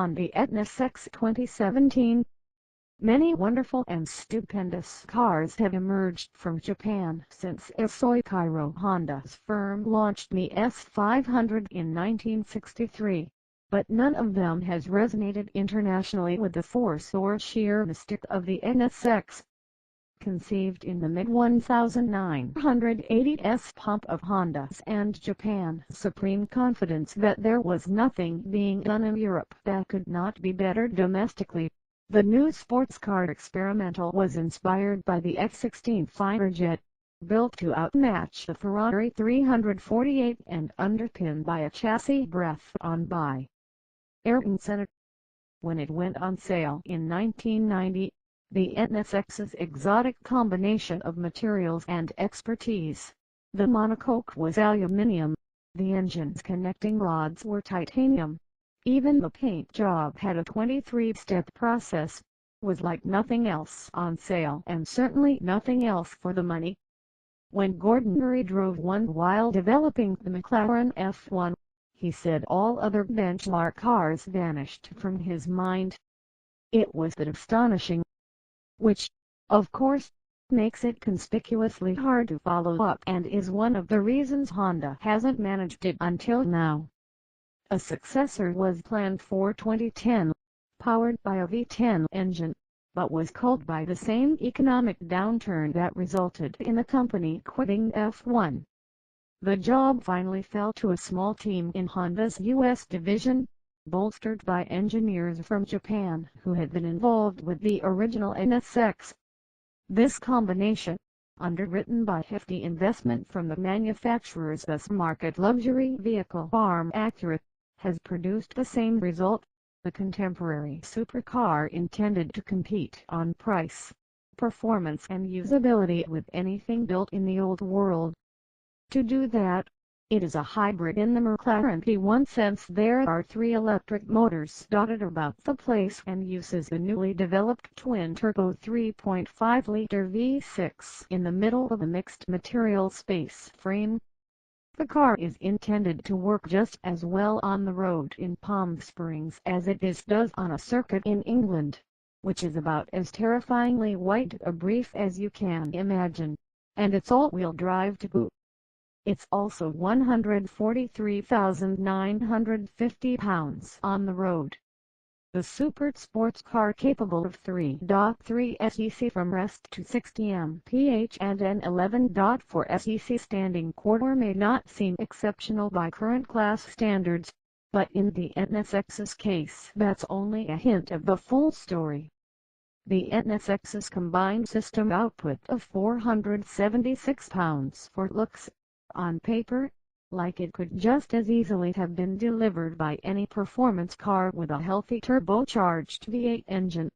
on the NSX 2017. Many wonderful and stupendous cars have emerged from Japan since Soichiro Honda's firm launched the S500 in 1963, but none of them has resonated internationally with the force or sheer mystique of the NSX. Conceived in the mid-1980s pomp of Honda's and Japan's supreme confidence that there was nothing being done in Europe that could not be bettered domestically, the new sports car experimental was inspired by the F-16 fighter jet, built to outmatch the Ferrari 348 and underpinned by a chassis breath on by Ayrton Senna. When it went on sale in 1990, the NSX's exotic combination of materials and expertise. The monocoque was aluminium, the engine's connecting rods were titanium. Even the paint job had a 23-step process, was like nothing else on sale and certainly nothing else for the money. When Gordon Murray drove one while developing the McLaren F1, he said all other benchmark cars vanished from his mind. It was that astonishing, which, of course, makes it conspicuously hard to follow up and is one of the reasons Honda hasn't managed it until now. A successor was planned for 2010, powered by a V10 engine, but was culled by the same economic downturn that resulted in the company quitting F1. The job finally fell to a small team in Honda's U.S. division, bolstered by engineers from Japan who had been involved with the original NSX. This combination, underwritten by hefty investment from the manufacturer's thus-market luxury vehicle arm Acura, has produced the same result, a contemporary supercar intended to compete on price, performance and usability with anything built in the old world. To do that, it is a hybrid in the McLaren P1 sense there are 3 electric motors dotted about the place and uses the newly developed twin-turbo 3.5-liter V6 in the middle of a mixed material space frame. The car is intended to work just as well on the road in Palm Springs as it does on a circuit in England, which is about as terrifyingly wide a brief as you can imagine, and it's all-wheel drive to boot. It's also 143,950 pounds on the road. The super sports car capable of 3.3 SEC from rest to 60 mph and an 11.4 SEC standing quarter may not seem exceptional by current class standards, but in the NSX's case that's only a hint of the full story. The NSX's combined system output of 476 pounds for looks, on paper, like it could just as easily have been delivered by any performance car with a healthy turbocharged V8 engine.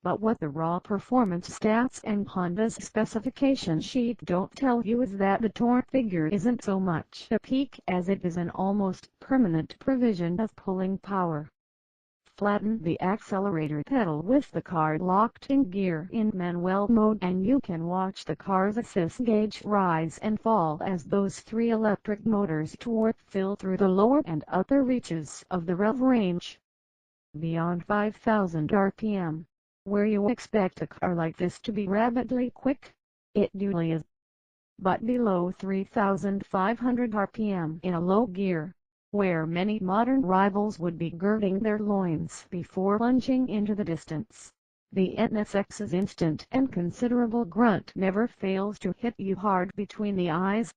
But what the raw performance stats and Honda's specification sheet don't tell you is that the torque figure isn't so much a peak as it is an almost permanent provision of pulling power. Flatten the accelerator pedal with the car locked in gear in manual mode and you can watch the car's assist gauge rise and fall as those 3 electric motors torque fill through the lower and upper reaches of the rev range. Beyond 5,000 RPM, where you expect a car like this to be rapidly quick, it duly is. But below 3,500 RPM in a low gear, where many modern rivals would be girding their loins before plunging into the distance, the NSX's instant and considerable grunt never fails to hit you hard between the eyes.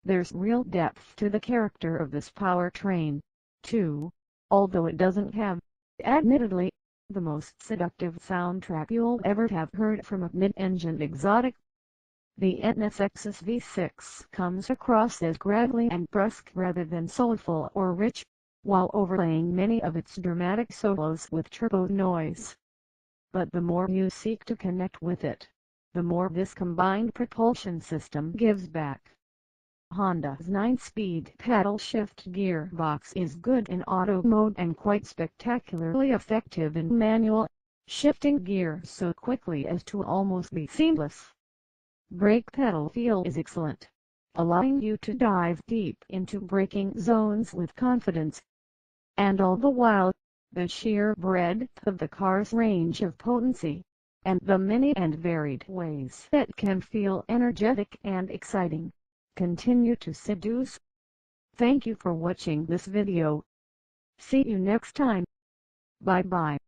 There's real depth to the character of this powertrain, too, although it doesn't have, admittedly, the most seductive soundtrack you'll ever have heard from a mid-engine exotic. The NSX's V6 comes across as gravelly and brusque rather than soulful or rich, while overlaying many of its dramatic solos with turbo noise. But the more you seek to connect with it, the more this combined propulsion system gives back. Honda's 9-speed paddle shift gearbox is good in auto mode and quite spectacularly effective in manual, shifting gear so quickly as to almost be seamless. Brake pedal feel is excellent, allowing you to dive deep into braking zones with confidence. And all the while, The sheer breadth of the car's range of potency, and the many and varied ways that can feel energetic and exciting, continue to seduce. Thank you for watching this video. See you next time. Bye bye.